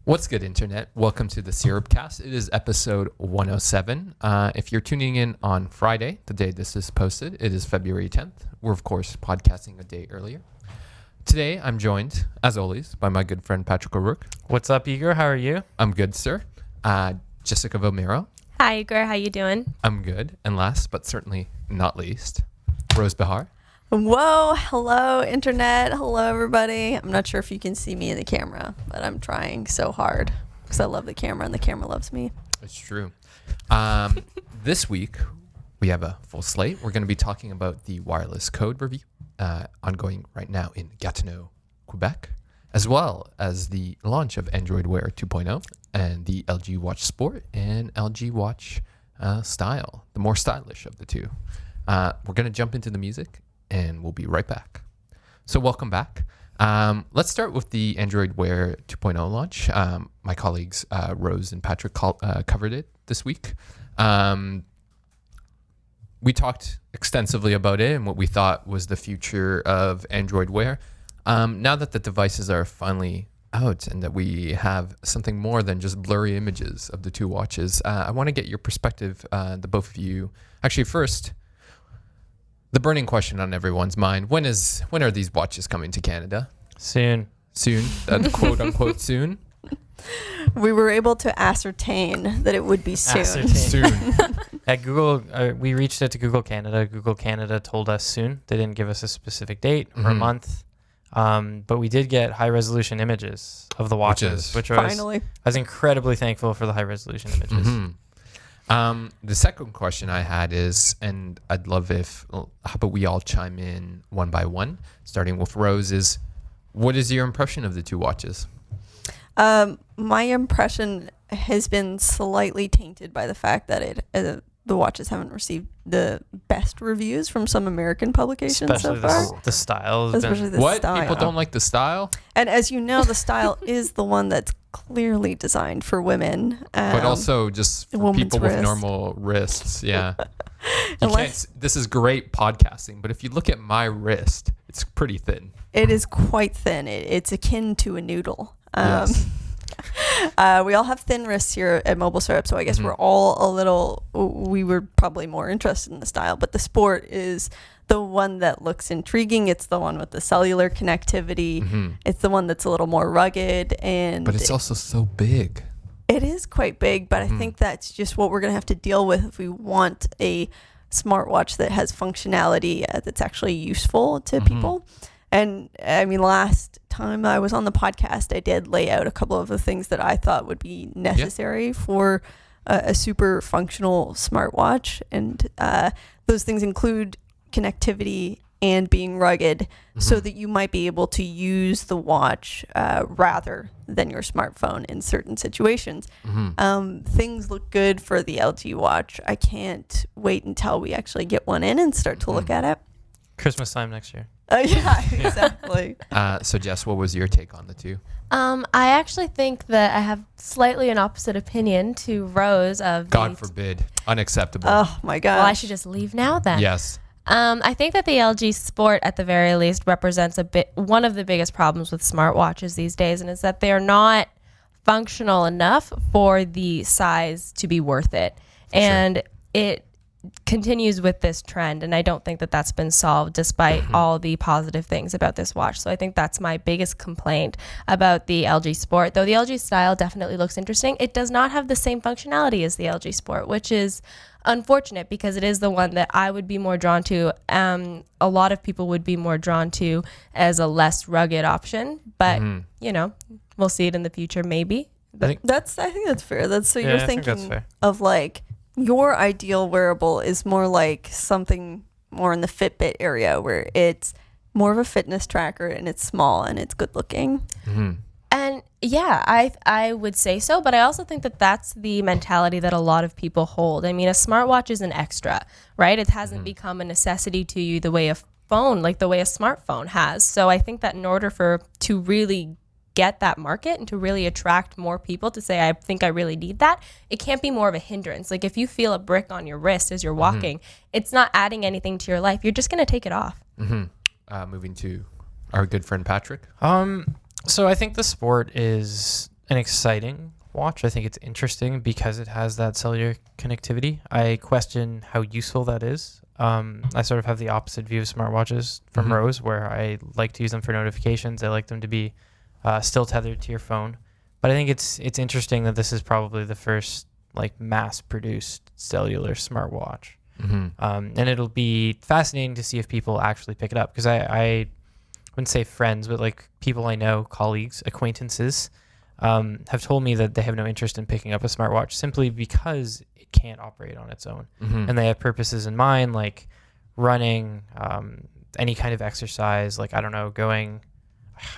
What's good, Internet? Welcome to the Syrupcast. It is episode 107. If you're tuning in on Friday, the day this is posted, it is February 10th. We're, of course, podcasting a day earlier. Today, I'm joined, as always, by my good friend Patrick O'Rourke. What's up, Igor? How are you? I'm good, sir. Jessica Vomero. Hi, Igor. How you doing? I'm good. And last, but certainly not least, Rose Behar. Whoa, hello internet, hello everybody. I'm not sure if you can see me in the camera, but I'm trying so hard because I love the camera and the camera loves me. It's true. This week, we have a full slate. We're going to be talking about the wireless code review ongoing right now in Gatineau, Quebec, as well as the launch of Android Wear 2.0 and the LG Watch Sport and LG Watch Style, the more stylish of the two. We're going to jump into the music and we'll be right back. So welcome back. Let's start with the Android Wear 2.0 launch. My colleagues Rose and Patrick covered it this week. We talked extensively about it and what we thought was the future of Android Wear. Now that the devices are finally out and that we have something more than just blurry images of the two watches, I want to get your perspective, the both of you. Actually, first, the burning question on everyone's mind: when are these watches coming to Canada? Soon. Quote unquote soon. We were able to ascertain that it would be soon. Soon. At Google, we reached out to Google Canada. Google Canada told us soon. They didn't give us a specific date or a month. But we did get high-resolution images of the watches, which finally. I was incredibly thankful for the high-resolution images. The second question I had is, and I'd love how about we all chime in one by one, starting with Rose, is what is your impression of the two watches? My impression has been slightly tainted by the fact that the watches haven't received the best reviews from some American publications Especially so far. the style has Especially been... the What? style. People don't like the style? And as you know, the style is the one that's clearly designed for women. But also just for woman's people with wrist. normal wrists, yeah. Unless- This is great podcasting, but if you look at my wrist, it's pretty thin. It is quite thin. It's akin to a noodle. Yes. We all have thin wrists here at MobileSyrup, so I guess we're all we were probably more interested in the style, but the Sport is the one that looks intriguing. It's the one with the cellular connectivity. It's the one that's a little more rugged, But it's also so big. it is quite big, but I think that's just what we're going to have to deal with if we want a smartwatch that has functionality that's actually useful to people. And I mean, last time I was on the podcast, I did lay out a couple of the things that I thought would be necessary for a super functional smartwatch. And those things include connectivity and being rugged so that you might be able to use the watch rather than your smartphone in certain situations. Things look good for the LG watch. I can't wait until we actually get one in and start to look at it. Christmas time next year. Yeah, exactly. So Jess, what was your take on the two? I actually think that I have slightly an opposite opinion to Rose of God forbid. Unacceptable. Oh my gosh. Well, I should just leave now then. Yes. I think that the LG Sport, at the very least, represents one of the biggest problems with smartwatches these days, and is that they are not functional enough for the size to be worth it. And it continues with this trend, and I don't think that that's been solved despite all the positive things about this watch. So I think that's my biggest complaint about the LG Sport. Though the LG Style definitely looks interesting, it does not have the same functionality as the LG Sport, which is unfortunate because it is the one that I would be more drawn to. A lot of people would be more drawn to as a less rugged option, but we'll see it in the future maybe. I think that's fair. You're I think that's thinking fair. of like your ideal wearable is more like something more in the Fitbit area where it's more of a fitness tracker and it's small and it's good looking. And yeah, I would say so, but I also think that that's the mentality that a lot of people hold. I mean, a smartwatch is an extra, right? It hasn't become a necessity to you the way a phone, like the way a smartphone has. So I think that in order to really get that market and to really attract more people to say, I think I really need that, it can't be more of a hindrance. Like if you feel a brick on your wrist as you're walking, it's not adding anything to your life. You're just going to take it off. Moving to our good friend Patrick. So I think the Sport is an exciting watch. I think it's interesting because it has that cellular connectivity. I question how useful that is. I sort of have the opposite view of smartwatches from Rose, where I like to use them for notifications. I like them to be still tethered to your phone. But I think it's interesting that this is probably the first like mass-produced cellular smartwatch. And it'll be fascinating to see if people actually pick it up, because I wouldn't say friends, but like people I know, colleagues, acquaintances, have told me that they have no interest in picking up a smartwatch simply because it can't operate on its own. And they have purposes in mind, like running, any kind of exercise, like, I don't know, going,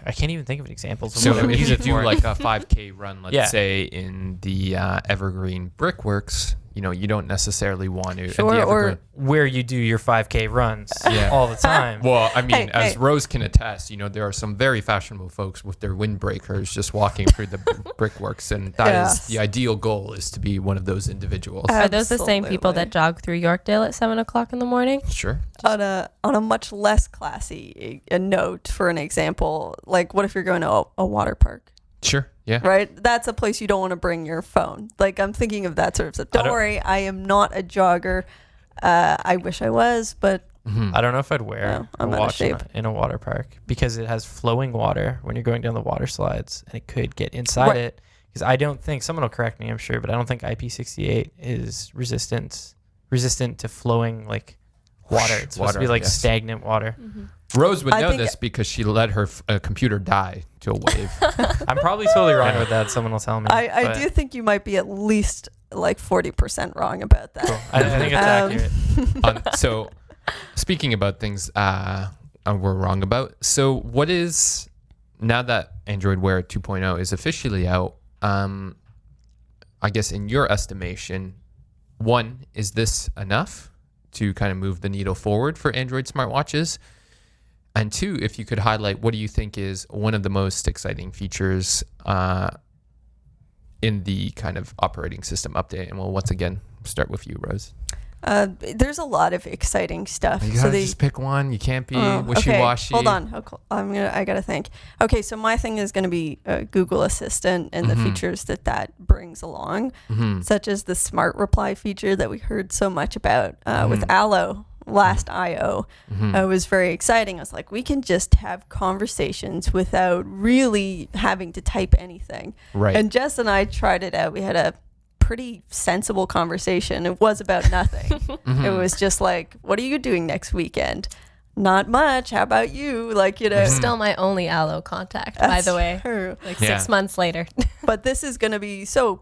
I can't even think of examples. So Of what I would if use you it do for. like a 5K run, let's Yeah. say in the Evergreen Brickworks, you know, you don't necessarily want to. Sure, and the or- Evergreen, Where you do your 5K runs Yeah. all the time. well, I mean, Hey, as hey. Rose can attest, you know, there are some very fashionable folks with their windbreakers just walking through the Brickworks, and that is Yes. the ideal goal, is to be one of those individuals. Are those the same people Absolutely. that jog through Yorkdale at 7:00 in the morning? Sure. On a much less classy a note, for an example, like what if you're going to a water park, Sure. Yeah. right? That's a place you don't want to bring your phone. Like, I'm thinking of that sort of stuff. Don't worry, I am not a jogger. I wish I was, but I don't know if I'd wear No, I'm a out of watch in shape. in a water park, because it has flowing water when you're going down the water slides, and it could get inside Right. it. Because I don't think, someone will correct me, I'm sure, but I don't think IP68 is resistant to flowing like water. It's supposed to be Water, like yes. stagnant water. Rose would I know think- this because she let her computer die to a wave. I'm probably totally wrong with that. Someone will tell me. I but do think you might be at least like 40% wrong about that. cool. I think it's accurate. So, speaking about things we're wrong about, so what is, now that Android Wear 2.0 is officially out, I guess in your estimation, one, is this enough to kind of move the needle forward for Android smartwatches? And two, if you could highlight, what do you think is one of the most exciting features in the kind of operating system update? And we'll once again start with you, Rose. There's a lot of exciting stuff. You gotta just pick one. You can't be wishy-washy. Okay, hold on. I gotta think. Okay, so my thing is gonna be Google Assistant and the features that brings along, such as the smart reply feature that we heard so much about with Allo last I/O. It was very exciting. I was like, we can just have conversations without really having to type anything. Right. And Jess and I tried it out. We had a pretty sensible conversation. It was about nothing. It was just like, what are you doing next weekend? Not much. How about you? Like, you know. Still my only Allo contact, by That's the way. true. Like Yeah. 6 months later. But this is going to be so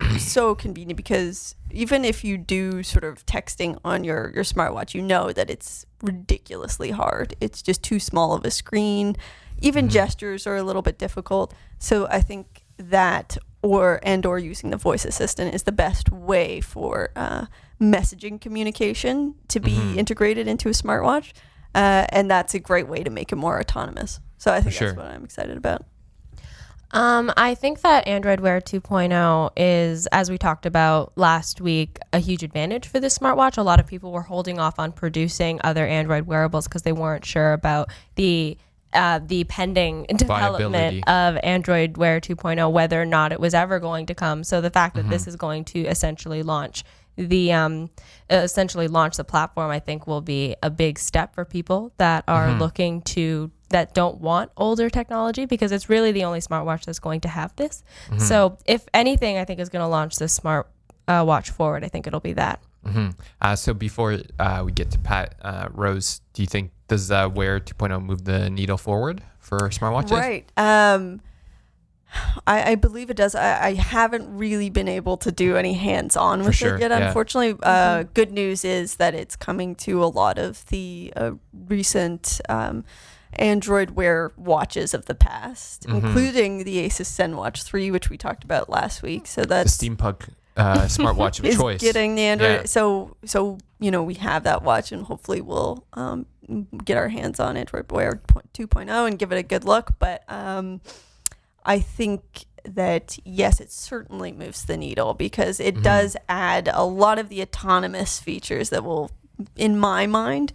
convenient, because even if you do sort of texting on your smartwatch, you know that it's ridiculously hard. It's just too small of a screen. Even gestures are a little bit difficult. So I think that or using the voice assistant is the best way for messaging communication to be integrated into a smartwatch. And that's a great way to make it more autonomous. So I think sure. that's what I'm excited about. I think that Android Wear 2.0 is, as we talked about last week, a huge advantage for this smartwatch. A lot of people were holding off on producing other Android wearables because they weren't sure about the pending development Viability. of Android Wear 2.0, whether or not it was ever going to come. So the fact that this is going to essentially launch the platform, I think, will be a big step for people that are looking to, that don't want older technology, because it's really the only smartwatch that's going to have this. So if anything, I think is going to launch this smart watch forward, I think it'll be that. So before we get to Pat, Rose, do you think, does Wear 2.0 move the needle forward for smartwatches? Right. I believe it does. I haven't really been able to do any hands-on with sure, it yet, yeah. unfortunately. Good news is that it's coming to a lot of the recent Android Wear watches of the past, including the Asus ZenWatch 3, which we talked about last week. So The that's steampunk smartwatch of is choice. getting the Android. Yeah. So we have that watch, and hopefully we'll get our hands on Android Wear 2.0 and give it a good look. But I think that, yes, it certainly moves the needle, because it does add a lot of the autonomous features that will, in my mind,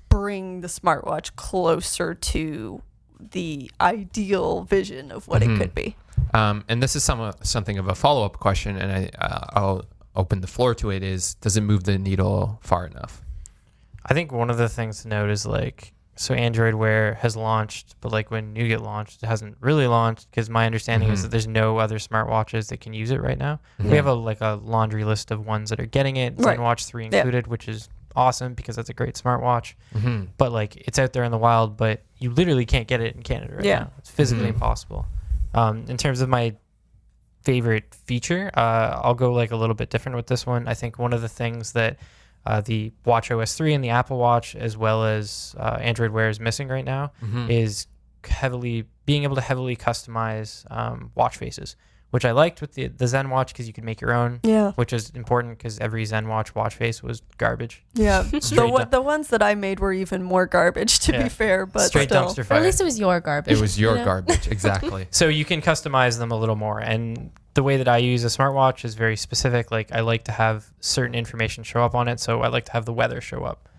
bring the smartwatch closer to the ideal vision of what it could be. And this is something of a follow-up question, and I'll open the floor to it, is does it move the needle far enough? I think one of the things to note is like, so Android Wear has launched, but like when Nougat launched, it hasn't really launched, because my understanding is that there's no other smartwatches that can use it right now. We have a laundry list of ones that are getting it, Right. ZenWatch 3 included, which is awesome because that's a great smartwatch. But like it's out there in the wild, but you literally can't get it in Canada right now. It's physically impossible. In terms of my favorite feature, I'll go like a little bit different with this one. I think one of the things that the watchOS 3 and the Apple Watch, as well as Android Wear, is missing right now is being able to heavily customize watch faces, which I liked with the Zen watch because you could make your own, which is important because every Zen watch face was garbage. Yeah, Straight the ones that I made were even more garbage, to be fair, but straight still. dumpster Or fire. at least it was your garbage. It was your you know? garbage, exactly. So you can customize them a little more. And the way that I use a smartwatch is very specific. Like I like to have certain information show up on it. So I like to have the weather show up.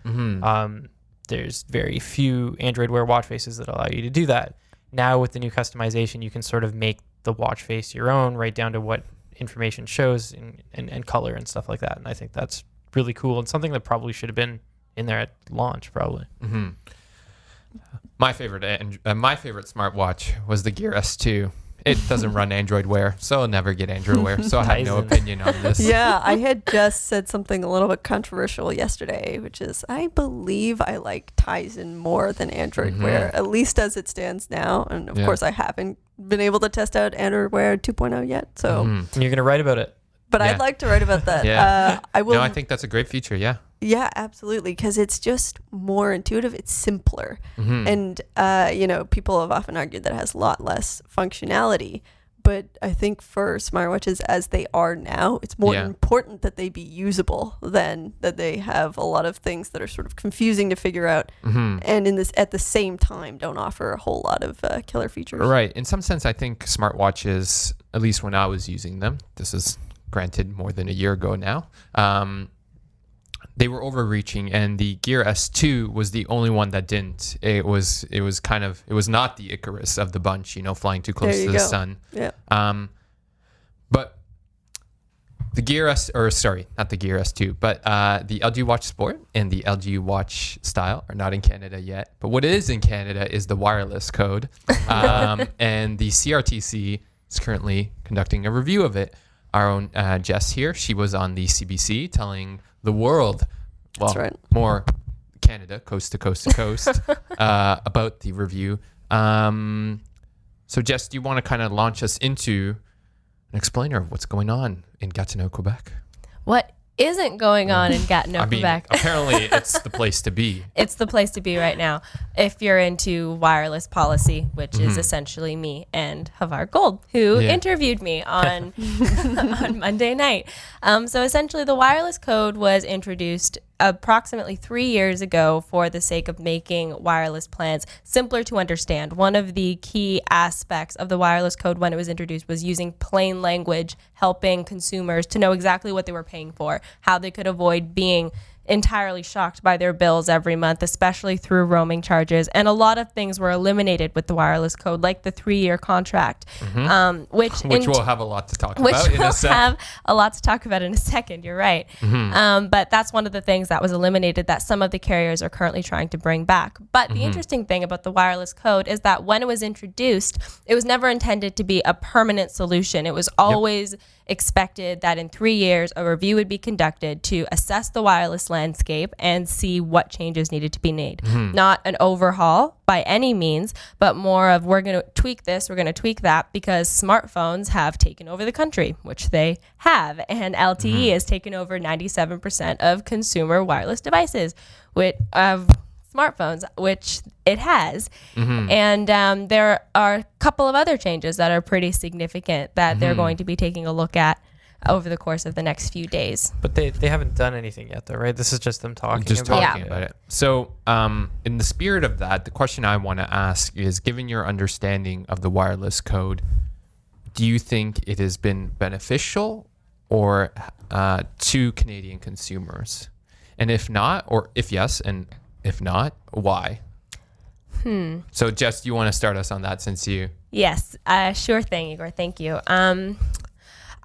There's very few Android Wear watch faces that allow you to do that. Now with the new customization, you can sort of make the watch face your own, right down to what information shows and color and stuff like that. And I think that's really cool and something that probably should have been in there at launch, probably. My favorite smartwatch was the Gear S2. It doesn't run Android Wear, so I'll never get Android Wear. So I have no Tizen. opinion on this. Yeah, I had just said something a little bit controversial yesterday, which is I believe I like Tizen more than Android Wear, at least as it stands now. And of course, I haven't been able to test out Android Wear 2.0 yet. So, And you're going to write about it. but Yeah. I'd like to write about that. Yeah. I will. No, I think that's a great feature. Yeah. Yeah, absolutely, because it's just more intuitive. It's simpler, and people have often argued that it has a lot less functionality. But I think for smartwatches as they are now, it's more important that they be usable than that they have a lot of things that are sort of confusing to figure out, and at the same time don't offer a whole lot of killer features. Right. In some sense, I think smartwatches, at least when I was using them, this is granted more than a year ago now, they were overreaching, and the Gear S2 was the only one that didn't. It was not the Icarus of the bunch, flying too close to the sun. Yeah. But the Gear not the Gear S2, but the LG Watch Sport and the LG Watch Style are not in Canada yet. But what is in Canada is the wireless code, and the CRTC is currently conducting a review of it. Our own Jess here, she was on the CBC telling the world, well, That's right. more Canada, coast to coast to coast, about the review. So Jess, do you want to kind of launch us into an explainer of what's going on in Gatineau, Quebec? What isn't going on in Gatineau, Quebec? Apparently it's the place to be. It's the place to be right now if you're into wireless policy, which is essentially me and Havar Gold, who interviewed me on on Monday night. So essentially the wireless code was introduced approximately 3 years ago for the sake of making wireless plans simpler to understand. One of the key aspects of the wireless code when it was introduced was using plain language, helping consumers to know exactly what they were paying for, how they could avoid being entirely shocked by their bills every month, especially through roaming charges. And a lot of things were eliminated with the wireless code, like the 3-year contract, which we'll have a lot to talk about in a sec. have a lot to talk about in a second. You're right. But that's one of the things that was eliminated that some of the carriers are currently trying to bring back. But the interesting thing about the wireless code is that when it was introduced, it was never intended to be a permanent solution. It was always expected that in 3 years, a review would be conducted to assess the wireless landscape and see what changes needed to be made. Not an overhaul by any means, but more of we're going to tweak this, we're going to tweak that, because smartphones have taken over the country, which they have. And LTE has taken over 97% of consumer wireless devices, of smartphones, which it has. And there are a couple of other changes that are pretty significant that they're going to be taking a look at over the course of the next few days. But they haven't done anything yet, though, right? This is just them talking Talking about about it. So in the spirit of that, the question I want to ask is, given your understanding of the wireless code, do you think it has been beneficial or to Canadian consumers? And if not, or if yes, and if not, why? So Jess, do you want to start us on that since you Yes, sure thing, Igor. Thank you.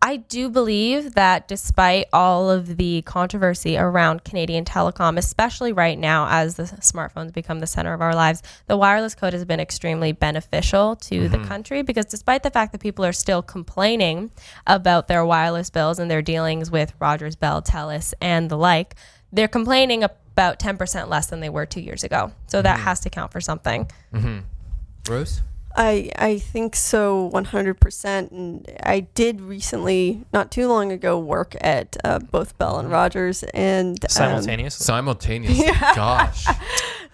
I do believe that despite all of the controversy around Canadian telecom, especially right now as the smartphones become the center of our lives, the wireless code has been extremely beneficial to the country, because despite the fact that people are still complaining about their wireless bills and their dealings with Rogers, Bell, TELUS, and the like, they're complaining about 10% less than they were 2 years ago. So that has to count for something. Rose? I think so, 100%. And I did recently, not too long ago, work at both Bell and Rogers, and Simultaneously. Simultaneously. Gosh.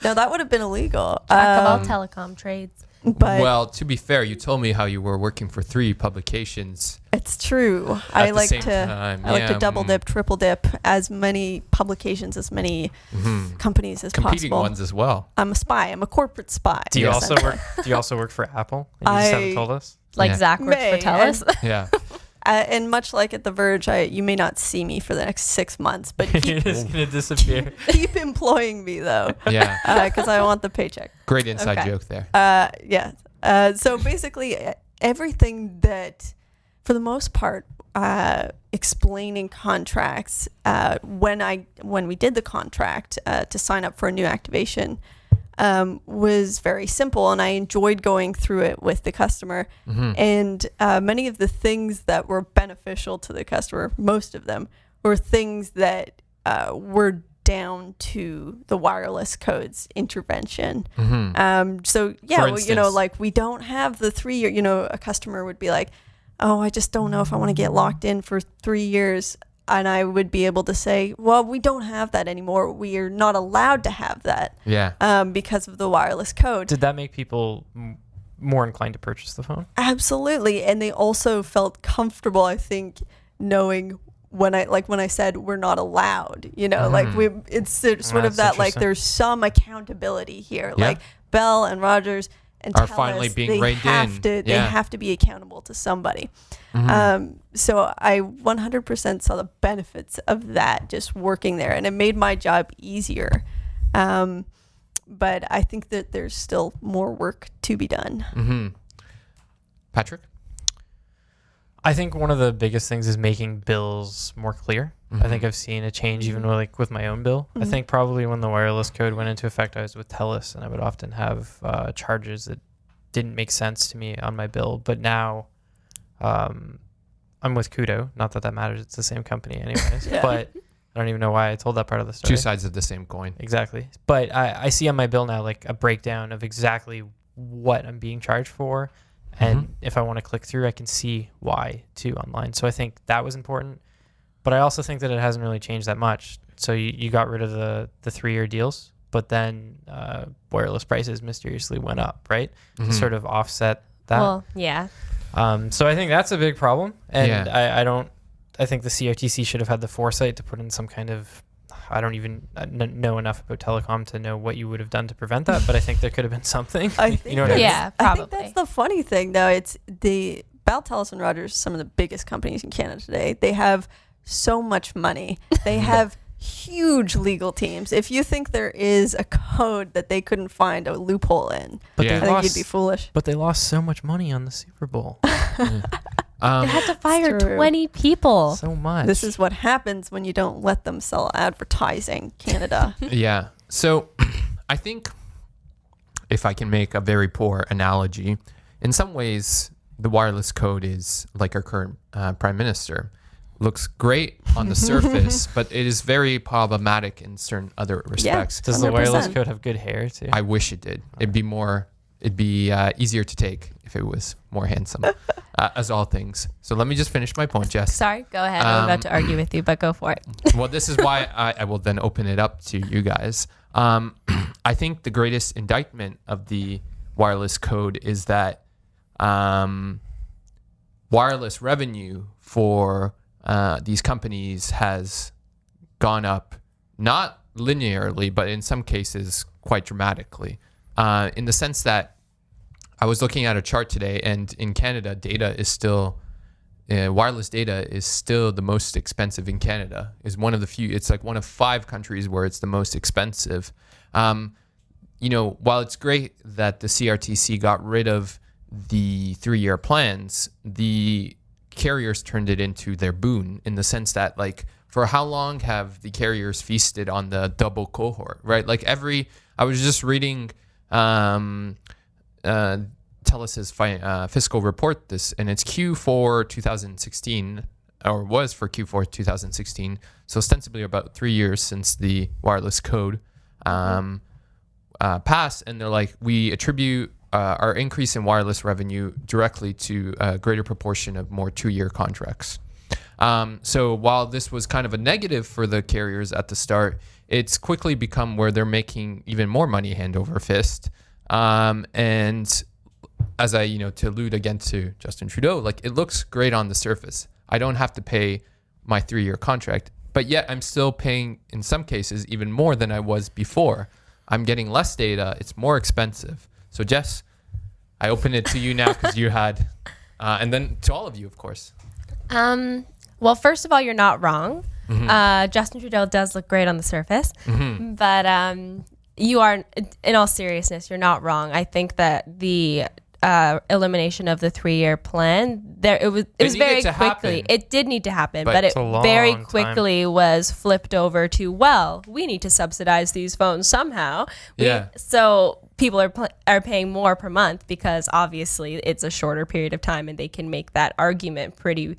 no, that would have been illegal. Jack of all telecom trades. But Well, to be fair, you told me how you were working for 3 publications. it's true. At I the like same to time, I like yeah, to double dip, triple dip, as many publications, as many companies as Competing possible. ones as well. I'm a spy. I'm a corporate spy. Do you Yes. also work? Do you also work for Apple? And you just haven't told us. Like Yeah. Zach works for May, TELUS. Yeah. And much like at The Verge, you may not see me for the next 6 months, but You're just gonna disappear. keep employing me though, Yeah. because I want the paycheck. Great inside Okay. joke there. Yeah. So basically, everything that, for the most part, explaining contracts, when we did the contract to sign up for a new activation, was very simple, and I enjoyed going through it with the customer. And many of the things that were beneficial to the customer, most of them, were things that were down to the wireless code's intervention. So yeah, For well, instance? like we don't have the 3 year, a customer would be like, oh, I just don't know if I want to get locked in for 3 years. And I would be able to say, well, we don't have that anymore. We are not allowed to have that Yeah. because of the wireless code. Did that make people more inclined to purchase the phone? Absolutely. And they also felt comfortable, I think, knowing when I said we're not allowed, like it's sort of That's that, like interesting. there's some accountability here. Yeah. Like Bell and Rogers and Are TELUS, finally being they reined have in. to, They Yeah. have to be accountable to somebody. So I 100% saw the benefits of that just working there, and it made my job easier. But I think that there's still more work to be done. Patrick? I think one of the biggest things is making bills more clear. I think I've seen a change even with my own bill. I think probably when the wireless code went into effect, I was with TELUS, and I would often have charges that didn't make sense to me on my bill. But now I'm with Kudo. Not that matters. It's the same company anyways. Yeah. But I don't even know why I told that part of the story. 2 sides of the same coin. Exactly. But I see on my bill now like a breakdown of exactly what I'm being charged for. And if I want to click through, I can see why too online. So I think that was important. But I also think that it hasn't really changed that much. So you got rid of the 3-year deals, but then wireless prices mysteriously went up, right? To sort of offset that. Well, yeah. So I think that's a big problem. And Yeah. I think the CRTC should have had the foresight to put in some kind of, I don't even know enough about telecom to know what you would have done to prevent that, but I think there could have been something. I think You know what I mean? Yeah, I probably. think that's the funny thing, though. It's the Bell, TELUS, and Rogers, some of the biggest companies in Canada today. They have so much money. They have huge legal teams. If you think there is a code that they couldn't find a loophole in, But Yeah. I they think lost, you'd be foolish. but they lost so much money on the Super Bowl. They had to fire true. 20 people. So much. This is what happens when you don't let them sell advertising, Canada. Yeah. So I think if I can make a very poor analogy, in some ways, the wireless code is like our current prime minister. Looks great on the surface, but it is very problematic in certain other respects. Does the wireless 100%. code have good hair too? I wish it did. It'd be easier to take if it was more handsome, as all things. So let me just finish my point, Jess. Sorry, go ahead. I'm about to argue with you, but go for it. Well, this is why I will then open it up to you guys. I think the greatest indictment of the wireless code is that wireless revenue for these companies has gone up, not linearly, but in some cases quite dramatically, in the sense that I was looking at a chart today, and in Canada, wireless data is still the most expensive in Canada. Is one of the few. It's like one of 5 countries where it's the most expensive. While it's great that the CRTC got rid of the 3-year plans, the carriers turned it into their boon, in the sense that, like, for how long have the carriers feasted on the double cohort, right? Like I was just reading TELUS's fiscal report this, and it's Q4 2016, or was for Q4 2016. So ostensibly about 3 years since the wireless code passed, and they're like, we attribute our increase in wireless revenue directly to a greater proportion of more 2-year contracts. So while this was kind of a negative for the carriers at the start, it's quickly become where they're making even more money hand over fist. And as to allude again to Justin Trudeau, like, it looks great on the surface. I don't have to pay my 3-year contract, but yet I'm still paying, in some cases, even more than I was before. I'm getting less data. It's more expensive. So Jess, I open it to you now because you had, and then to all of you, of course. Well, first of all, you're not wrong. Justin Trudeau does look great on the surface, but you are, in all seriousness, you're not wrong. I think that the elimination of the 3-year plan, it was very quickly. Happen. It did need to happen, but it It's a long very time. quickly was flipped over to, well, we need to subsidize these phones somehow. So people are paying more per month because obviously it's a shorter period of time, and they can make that argument pretty,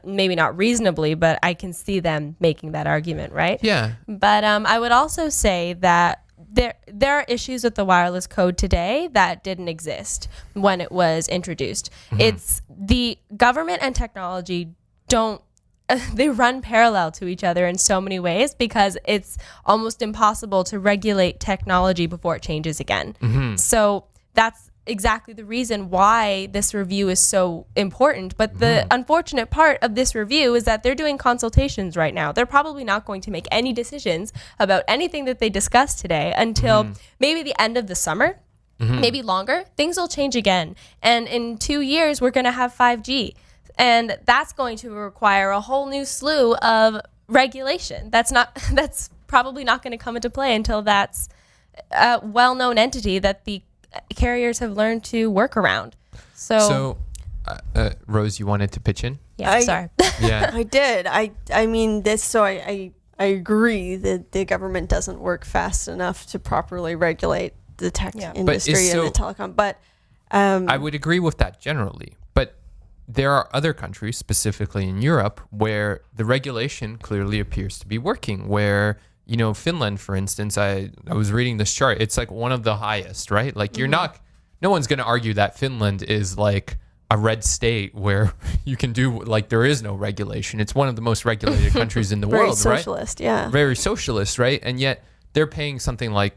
maybe not reasonably, but I can see them making that argument, right? Yeah. But I would also say that there are issues with the wireless code today that didn't exist when it was introduced. It's the government and technology they run parallel to each other in so many ways, because it's almost impossible to regulate technology before it changes again. So that's exactly the reason why this review is so important. But the unfortunate part of this review is that they're doing consultations right now. They're probably not going to make any decisions about anything that they discussed today until maybe the end of the summer, maybe longer. Things will change again. And in 2 years, we're going to have 5G. And that's going to require a whole new slew of regulation. That's probably not going to come into play until that's a well-known entity that the carriers have learned to work around. So Rose, you wanted to pitch in? Yeah, sorry. Yeah. I did. I mean, this. So I agree that the government doesn't work fast enough to properly regulate the tech industry and the telecom. But I would agree with that generally. But there are other countries, specifically in Europe, where the regulation clearly appears to be working. Where, Finland, for instance, I was reading this chart. It's like one of the highest, right? Like, no one's going to argue that Finland is like a red state where you can do, like, there is no regulation. It's one of the most regulated countries in the world, right? Very socialist, yeah. Very socialist, right? And yet they're paying something like,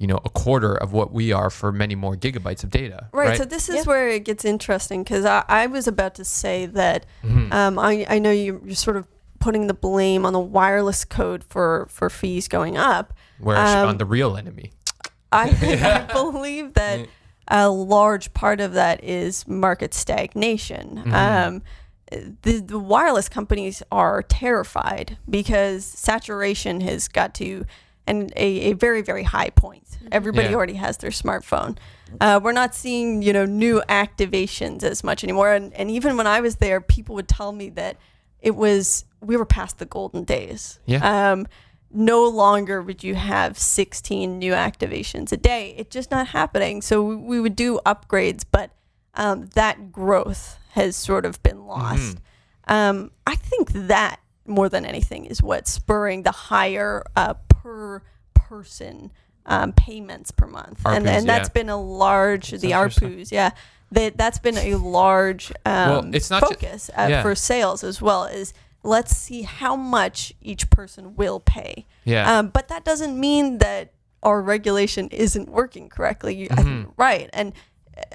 a quarter of what we are for many more gigabytes of data. Right. So this is where it gets interesting, because I was about to say that I know you're sort of putting the blame on the wireless code for fees going up. Where on the real enemy. I believe that a large part of that is market stagnation. The wireless companies are terrified because saturation has got to a very, very high point. Everybody already has their smartphone. We're not seeing, new activations as much anymore. And even when I was there, people would tell me that we were past the golden days. Yeah. No longer would you have 16 new activations a day. It's just not happening. So we would do upgrades, but that growth has sort of been lost. I think that more than anything is what's spurring the higher per person payments per month. ARPUs, and that's been a large, the ARPUs, that's been a large it's not focus for sales as well, is let's see how much each person will pay. But that doesn't mean that our regulation isn't working correctly. I think you're right. And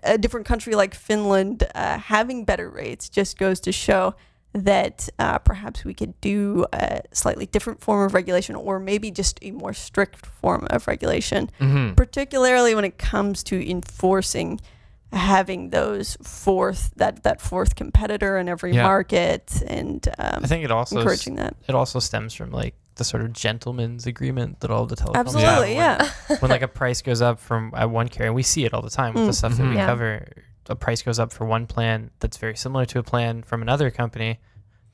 a different country like Finland having better rates just goes to show that perhaps we could do a slightly different form of regulation, or maybe just a more strict form of regulation, particularly when it comes to enforcing having those fourth competitor in every market, and I think it also encouraging that. It also stems from like the sort of gentleman's agreement that all the telecoms Absolutely, have when like a price goes up from one carrier, and we see it all the time with the stuff that we cover. a price goes up for one plan that's very similar to a plan from another company,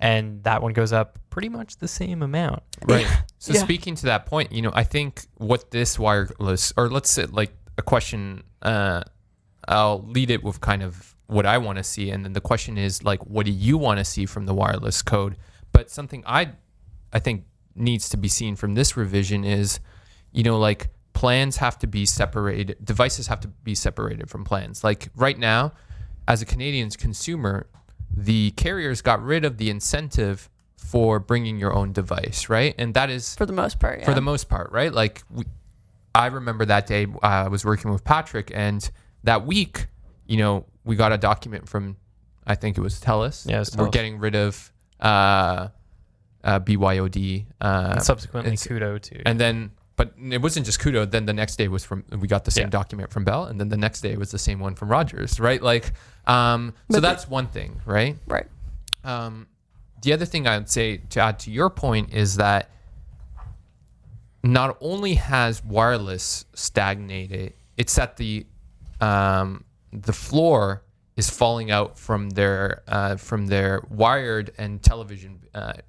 and that one goes up pretty much the same amount. Right. So Yeah. speaking to that point, I think what this wireless, or let's say like a question, I'll lead it with kind of what I want to see. And then the question is like, what do you want to see from the wireless code? But something I think needs to be seen from this revision is, like plans have to be separated, devices have to be separated from plans. Like right now, as a Canadian consumer, the carriers got rid of the incentive for bringing your own device, right? And that is For the most part, yeah. for the most part, right? Like I remember that day I was working with Patrick, and that week, we got a document from, I think it was TELUS. Yeah, it was We're TELUS. getting rid of BYOD. And subsequently, it's- Kudo too. And then, but it wasn't just Kudo. Then the next day we got the same Yeah. document from Bell, and then the next day was the same one from Rogers, right? Like, so that's one thing, right? Right. The other thing I'd say to add to your point is that not only has wireless stagnated, it's that the floor is falling out from their wired and television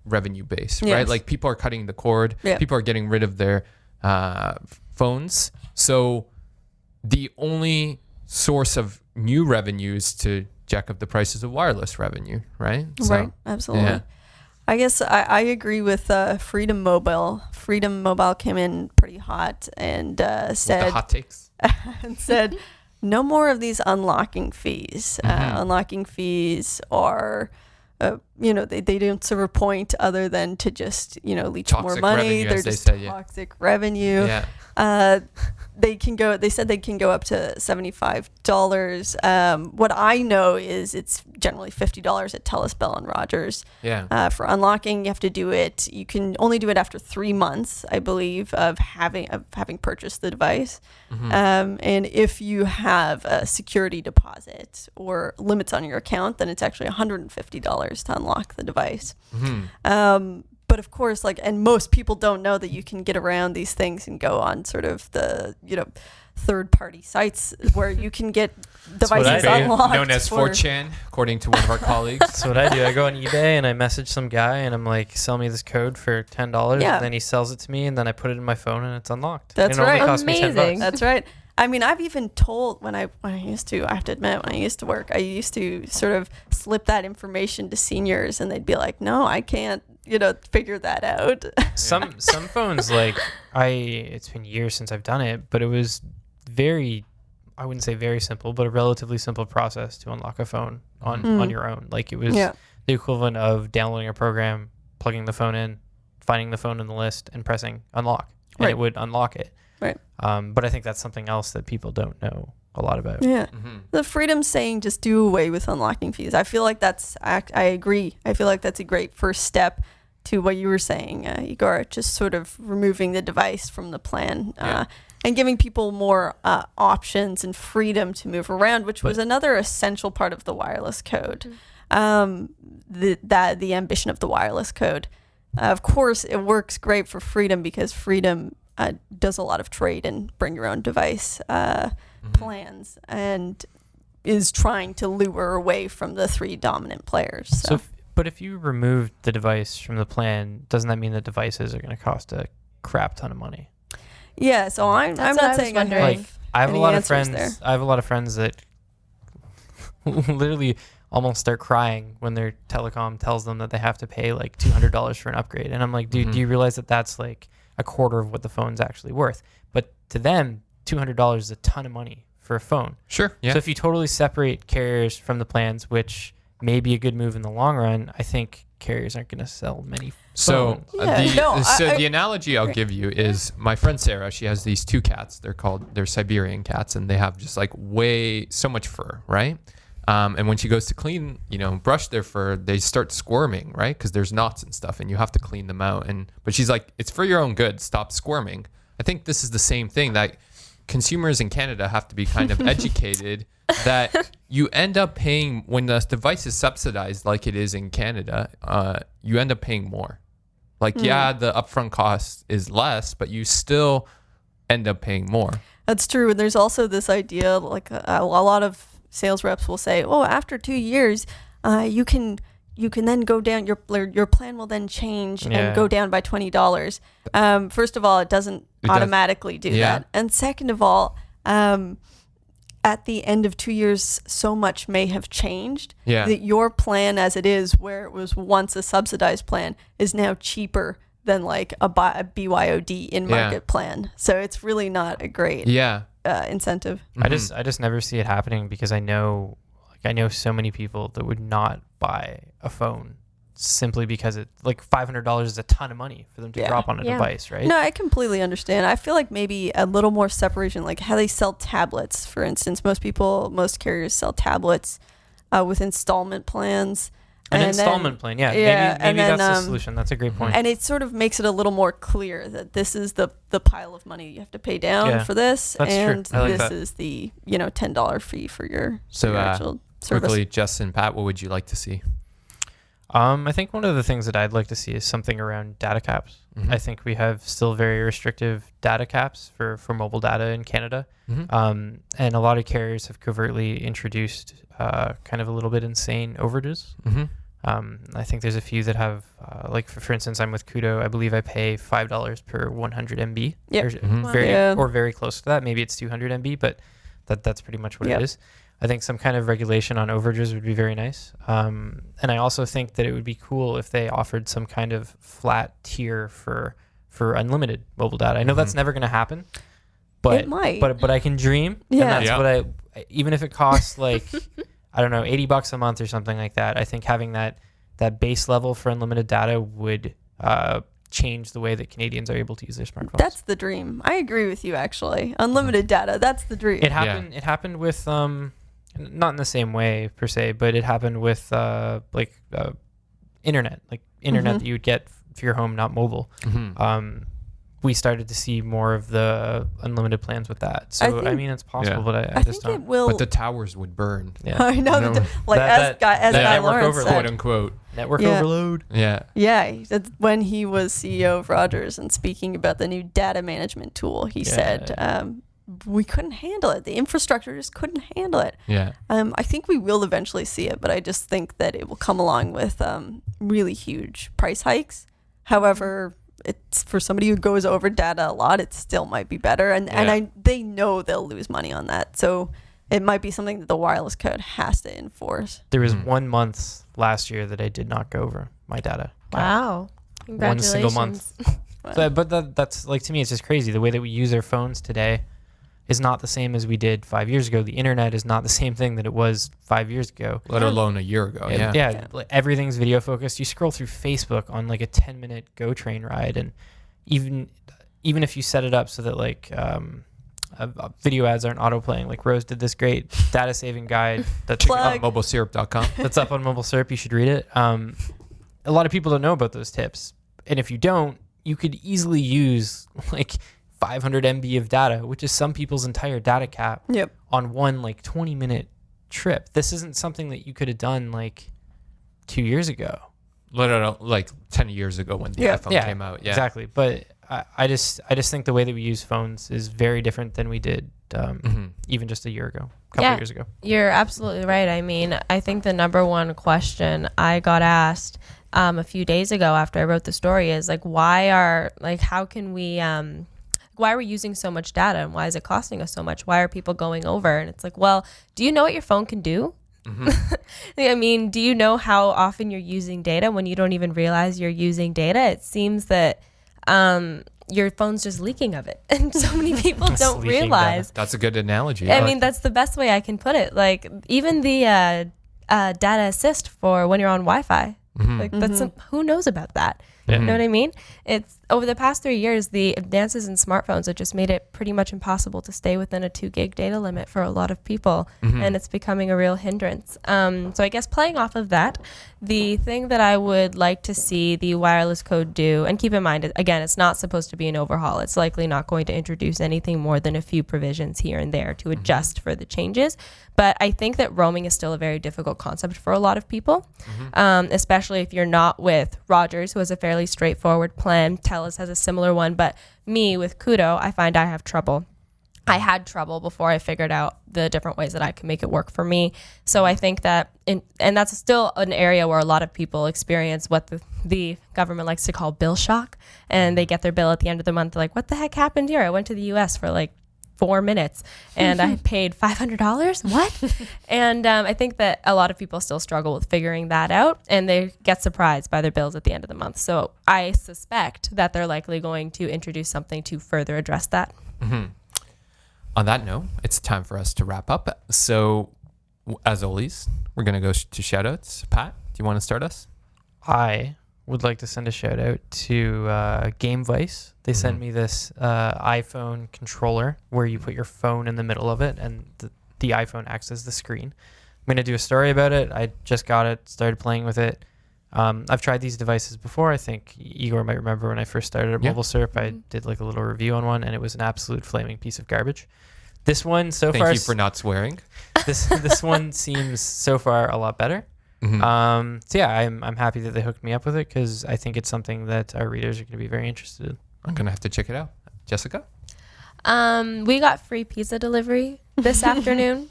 revenue base, right? Yes. Like people are cutting the cord, Yeah. people are getting rid of their phones. So the only source of new revenues to jack up the prices of wireless revenue, right? So, Right. Absolutely. yeah. I guess I agree with Freedom Mobile. Freedom Mobile came in pretty hot and With the said hot takes. and said no more of these unlocking fees. Unlocking fees are, they don't serve a point other than to just leech more Toxic money. revenue, They're as they just said, yeah. toxic revenue. Yeah. They said they can go up to $75. What I know is it's generally $50 at TELUS, Bell, and Rogers. Yeah. For unlocking, you have to do it. You can only do it after 3 months, I believe, of having purchased the device. And if you have a security deposit or limits on your account, then it's actually $150 to unlock the device. But of course, and most people don't know that you can get around these things and go on sort of the, third-party sites where you can get devices I do. unlocked. Known as for- 4chan, according to one of our colleagues. That's what I do. I go on eBay and I message some guy and I'm like, sell me this code for $10. Yeah. And then he sells it to me and then I put it in my phone and it's unlocked. That's and it right. only cost me Amazing. $10. That's right. I mean, I've even told when I used to, I have to admit, when I used to work, I used to sort of slip that information to seniors and they'd be like, no, I can't, figure that out. Some phones, it's been years since I've done it, but it was I wouldn't say very simple, but a relatively simple process to unlock a phone on your own. Like it was Yeah. the equivalent of downloading a program, plugging the phone in, finding the phone in the list and pressing unlock and Right. it would unlock it. Right. But I think that's something else that people don't know a lot about. Yeah. The freedom saying just do away with unlocking fees. I feel like I agree. I feel like that's a great first step to what you were saying, Igor, just sort of removing the device from the plan and giving people more options and freedom to move around, which was another essential part of the wireless code. The ambition of the wireless code. Of course, it works great for freedom because freedom does a lot of trade and bring your own device plans and is trying to lure away from the three dominant players. So, But if you remove the device from the plan, doesn't that mean the devices are going to cost a crap ton of money? yeah, so I'm That's what I not was saying I wondering. have I have a any lot of answers friends. there. I have a lot of friends that literally almost start crying when their telecom tells them that they have to pay like $200 for an upgrade. And I'm like, dude, do you realize that that's like a quarter of what the phone's actually worth? But to them, $200 is a ton of money for a phone. Sure. Yeah. So if you totally separate carriers from the plans, which may be a good move in the long run, I think carriers aren't going to sell many So, phones. the analogy I'll give you is my friend Sarah. She has these two cats. They're Siberian cats, and they have just like so much fur, right? And when she goes to clean, brush their fur, they start squirming, right? Because there's knots and stuff, and you have to clean them out. But she's like, it's for your own good. Stop squirming. I think this is the same thing that consumers in Canada have to be kind of educated that you end up paying when the device is subsidized like it is in Canada, you end up paying more. Like, the upfront cost is less, but you still end up paying more. That's true. And there's also this idea, like a lot of sales reps will say, oh, after 2 years, you can then go down, your plan will then change and go down by $20. First of all, it doesn't automatically do that. And second of all, at the end of 2 years, so much may have changed that your plan as it is, where it was once a subsidized plan, is now cheaper than like a BYOD in-market plan. So it's really not a great incentive. Mm-hmm. I just never see it happening because I know so many people that would not buy a phone simply because it like $500 is a ton of money for them to drop on a device, right? No, I completely understand. I feel like maybe a little more separation, like how they sell tablets, for instance. Most carriers sell tablets with installment plans. An installment plan, maybe then, that's the solution. That's a great point. And it sort of makes it a little more clear that this is the pile of money you have to pay down for this, and this is the $10 fee for your actual service. Quickly, Jess and Pat, what would you like to see? I think one of the things that I'd like to see is something around data caps. I think we have still very restrictive data caps for mobile data in Canada. And a lot of carriers have covertly introduced kind of a little bit insane overages. I think there's a few that have, like for instance, I'm with Kudo. I believe I pay $5 per 100 MB, or very close to that. Maybe it's 200 MB, but that's pretty much what it is. I think some kind of regulation on overages would be very nice. And I also think that it would be cool if they offered some kind of flat tier for unlimited mobile data. I know that's never going to happen, but it might. But I can dream. Yeah. And that's what even if it costs like I don't know, $80 a month or something like that. I think having that base level for unlimited data would change the way that Canadians are able to use their smartphones. That's the dream. I agree with you, actually. Unlimited data, that's the dream. It happened with not in the same way per se, but it happened with internet that you would get for your home, not mobile. We started to see more of the unlimited plans with that. So I mean, it's possible, but I just think don't. It will. But the towers would burn. Yeah. I know. As Guy Lawrence said, quote unquote. Network overload. Yeah. Yeah. That's when he was CEO of Rogers and speaking about the new data management tool, he said, we couldn't handle it. The infrastructure just couldn't handle it. Yeah. I think we will eventually see it, but I just think that it will come along with really huge price hikes. However, it's for somebody who goes over data a lot, it still might be better. And they know they'll lose money on that. So it might be something that the wireless code has to enforce. There was 1 month last year that I did not go over my data. Wow. Congratulations. 1 single month. So, but that's like, to me, it's just crazy. The way that we use our phones today is not the same as we did 5 years ago. The internet is not the same thing that it was 5 years ago. Let alone a year ago. Like, everything's video focused. You scroll through Facebook on like a 10-minute GO train ride, and even if you set it up so that like video ads aren't auto playing, like Rose did this great data saving guide that's on MobileSyrup.com. That's up on MobileSyrup. You should read it. A lot of people don't know about those tips, and if you don't, you could easily use like 500 MB of data, which is some people's entire data cap on one like 20-minute trip. This isn't something that you could have done like 2 years ago. Let alone like 10 years ago when the iPhone came out. Yeah, exactly. But I just think the way that we use phones is very different than we did even just a year ago, a couple years ago. You're absolutely right. I mean, I think the number one question I got asked a few days ago after I wrote the story is like, why are we using so much data, and why is it costing us so much? Why are people going over? And it's like, well, do you know what your phone can do? I mean, do you know how often you're using data when you don't even realize you're using data? It seems that your phone's just leaking of it, and so many people don't realize. That's a good analogy. I mean, that's the best way I can put it. Like even the data assist for when you're on Wi-Fi. Like that's who knows about that? You know what I mean? It's over the past 3 years, the advances in smartphones have just made it pretty much impossible to stay within a 2 gig data limit for a lot of people, and it's becoming a real hindrance. So I guess playing off of that, the thing that I would like to see the wireless code do, and keep in mind, again, it's not supposed to be an overhaul. It's likely not going to introduce anything more than a few provisions here and there to adjust for the changes. But I think that roaming is still a very difficult concept for a lot of people, especially if you're not with Rogers, who has a fairly straightforward plan. TELUS has a similar one, but me with Kudo, I find I have trouble. I had trouble before I figured out the different ways that I could make it work for me. So I think that, and that's still an area where a lot of people experience what the government likes to call bill shock. And they get their bill at the end of the month, like, what the heck happened here? I went to the US for like 4 minutes and I paid $500. What? And I think that a lot of people still struggle with figuring that out, and they get surprised by their bills at the end of the month. So I suspect that they're likely going to introduce something to further address that. Mm-hmm. On that note, it's time for us to wrap up. So, as always, we're going to go to shout-outs. Pat, do you want to start us? I would like to send a shout-out to Game Vice. They sent me this iPhone controller where you put your phone in the middle of it, and the iPhone acts as the screen. I'm going to do a story about it. I just got it, started playing with it. I've tried these devices before. I think Igor might remember when I first started at MobileSyrup, I did like a little review on one, and it was an absolute flaming piece of garbage. This one so far... Thank you for not swearing. This one seems so far a lot better. Mm-hmm. So yeah, I'm happy that they hooked me up with it because I think it's something that our readers are going to be very interested in. I'm going to have to check it out. Jessica? We got free pizza delivery this afternoon,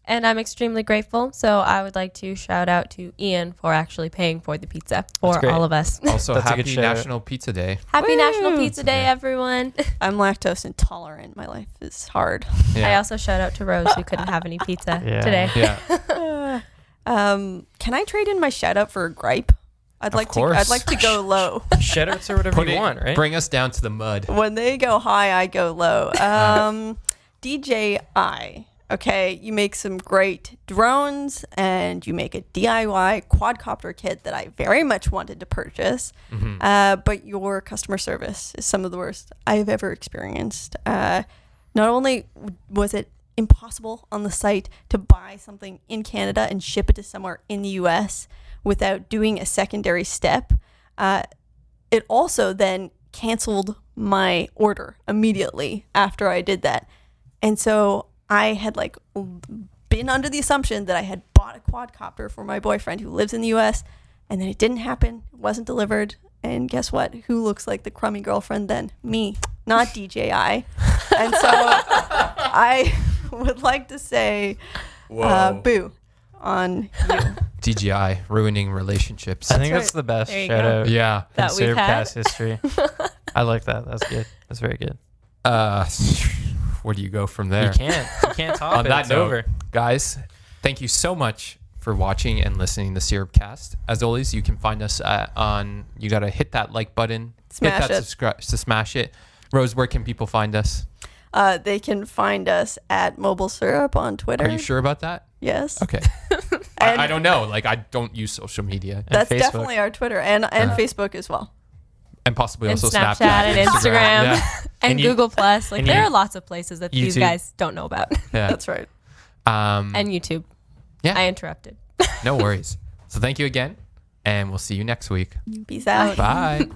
and I'm extremely grateful. So I would like to shout out to Ian for actually paying for the pizza for all of us. Also, That's a good happy shout-out. National Pizza Day. Happy National Pizza Day, Yeah. everyone. I'm lactose intolerant. My life is hard. I also shout out to Rose, who couldn't have any pizza Yeah. today. Yeah. Can I trade in my shout out for a gripe? I'd like course. to go low. Shoutouts or whatever you want, right? Bring us down to the mud. When they go high, I go low. DJI. Okay, you make some great drones, and you make a DIY quadcopter kit that I very much wanted to purchase. But your customer service is some of the worst I've ever experienced. Not only was it impossible on the site to buy something in Canada and ship it to somewhere in the US without doing a secondary step, it also then canceled my order immediately after I did that. And so I had like been under the assumption that I had bought a quadcopter for my boyfriend who lives in the US, and then it didn't happen. It wasn't delivered. And guess what? Who looks like the crummy girlfriend then? Me, not DJI. And so I would like to say boo on you. DJI, ruining relationships. I think That's that's the best There you go. shout-out Yeah. in That we've had. Syrupcast history. I like that. That's good. That's very good. Where do you go from there? You can't top On it. that It's note, over. guys, thank you so much for watching and listening to Syrupcast. As always, you can find us you got to hit that like button, Smash hit that it. subscribe to smash it. Rose, where can people find us? They can find us at MobileSyrup on Twitter. Are you sure about that? Yes. Okay. And I don't know. Like, I don't use social media. that's Facebook. definitely our Twitter and Facebook as well. And possibly And also Snapchat Snapchat and Instagram. Yeah. And And you- Google Plus. Like, and there you- are lots of places that these YouTube. guys don't know about. Yeah. That's right. And YouTube. Yeah. I interrupted. No worries. So thank you again, and we'll see you next week. Peace out. Bye.